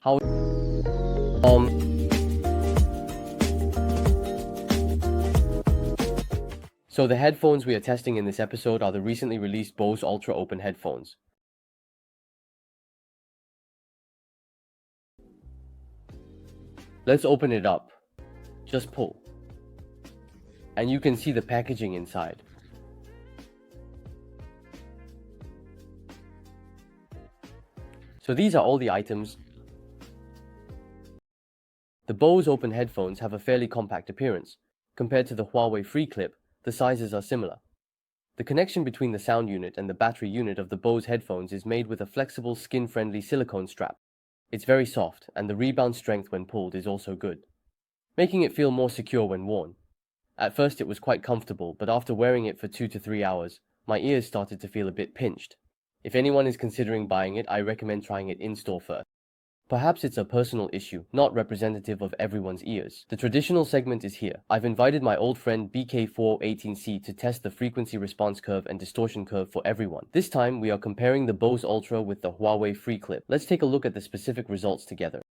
How So the headphones we are testing in this episode are the recently released Bose Ultra Open headphones. Let's open it up. Just pull. And you can see the packaging inside. So these are all the items. The Bose Open headphones have a fairly compact appearance. Compared to the Huawei Freeclip, the sizes are similar. The connection between the sound unit and the battery unit of the Bose headphones is made with a flexible, skin-friendly silicone strap. It's very soft, and the rebound strength when pulled is also good, making it feel more secure when worn. At first it was quite comfortable, but after wearing it for 2 to 3 hours, my ears started to feel a bit pinched. If anyone is considering buying it, I recommend trying it in-store first. Perhaps it's a personal issue, not representative of everyone's ears. The traditional segment is here. I've invited my old friend BK418C to test the frequency response curve and distortion curve for everyone. This time, we are comparing the Bose Ultra with the Huawei Freeclip. Let's take a look at the specific results together.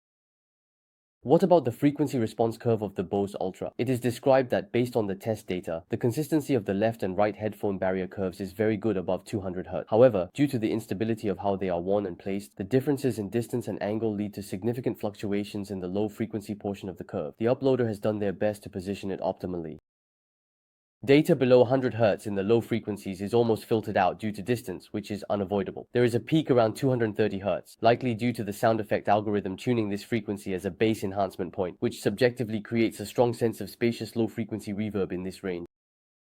What about the frequency response curve of the Bose Ultra? It is described that based on the test data, the consistency of the left and right headphone barrier curves is very good above 200 Hz. However, due to the instability of how they are worn and placed, the differences in distance and angle lead to significant fluctuations in the low frequency portion of the curve. The uploader has done their best to position it optimally. Data below 100 Hz in the low frequencies is almost filtered out due to distance, which is unavoidable. There is a peak around 230 Hz, likely due to the sound effect algorithm tuning this frequency as a bass enhancement point, which subjectively creates a strong sense of spacious low-frequency reverb in this range.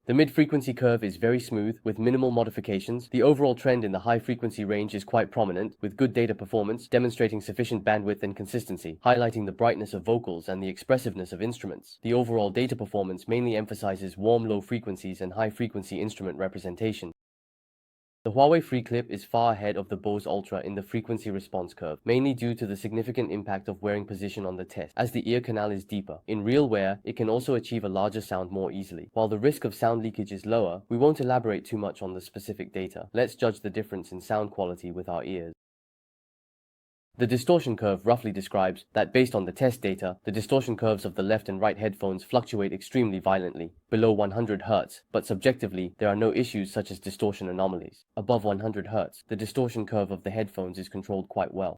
The mid-frequency curve is very smooth, with minimal modifications. The overall trend in the high-frequency range is quite prominent, with good data performance, demonstrating sufficient bandwidth and consistency, highlighting the brightness of vocals and the expressiveness of instruments. The overall data performance mainly emphasizes warm low frequencies and high-frequency instrument representation. The Huawei Freeclip is far ahead of the Bose Ultra in the frequency response curve, mainly due to the significant impact of wearing position on the test, as the ear canal is deeper. In real wear, it can also achieve a larger sound more easily. While the risk of sound leakage is lower, we won't elaborate too much on the specific data. Let's judge the difference in sound quality with our ears. The distortion curve roughly describes that based on the test data, the distortion curves of the left and right headphones fluctuate extremely violently, below 100 Hz, but subjectively, there are no issues such as distortion anomalies. Above 100 Hz, the distortion curve of the headphones is controlled quite well.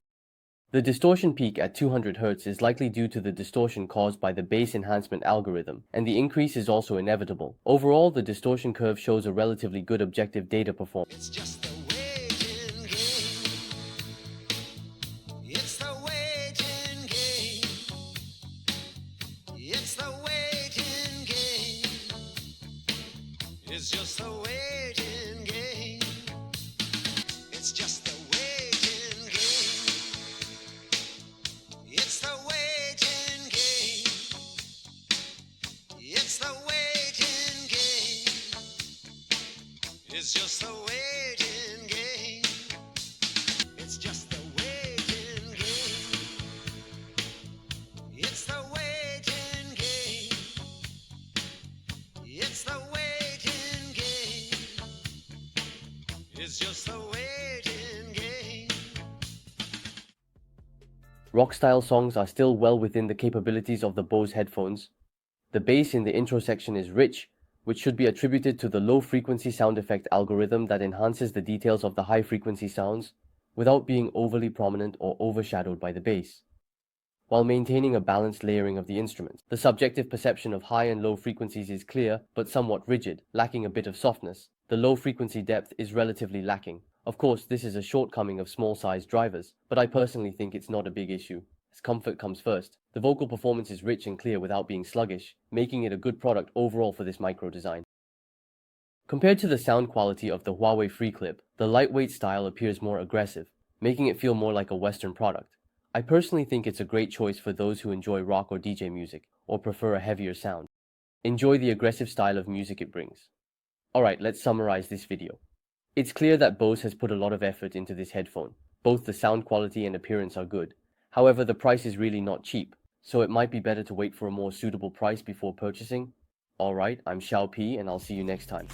The distortion peak at 200 Hz is likely due to the distortion caused by the bass enhancement algorithm, and the increase is also inevitable. Overall, the distortion curve shows a relatively good objective data performance. It's just a waiting game. It's just a waiting game. It's the waiting game. It's the waiting game. It's just a waiting game. It's just a waiting game. It's the waiting game. It's the waiting game. It's just a waiting game. Rock-style songs are still well within the capabilities of the Bose headphones. The bass in the intro section is rich, which should be attributed to the low-frequency sound effect algorithm that enhances the details of the high-frequency sounds without being overly prominent or overshadowed by the bass, while maintaining a balanced layering of the instruments. The subjective perception of high and low frequencies is clear, but somewhat rigid, lacking a bit of softness. The low frequency depth is relatively lacking. Of course, this is a shortcoming of small-sized drivers, but I personally think it's not a big issue, as comfort comes first. The vocal performance is rich and clear without being sluggish, making it a good product overall for this micro design. Compared to the sound quality of the Huawei Freeclip, the lightweight style appears more aggressive, making it feel more like a Western product. I personally think it's a great choice for those who enjoy rock or DJ music, or prefer a heavier sound. Enjoy the aggressive style of music it brings. Alright, let's summarize this video. It's clear that Bose has put a lot of effort into this headphone. Both the sound quality and appearance are good. However, the price is really not cheap, so it might be better to wait for a more suitable price before purchasing. Alright, I'm Xiao P, and I'll see you next time.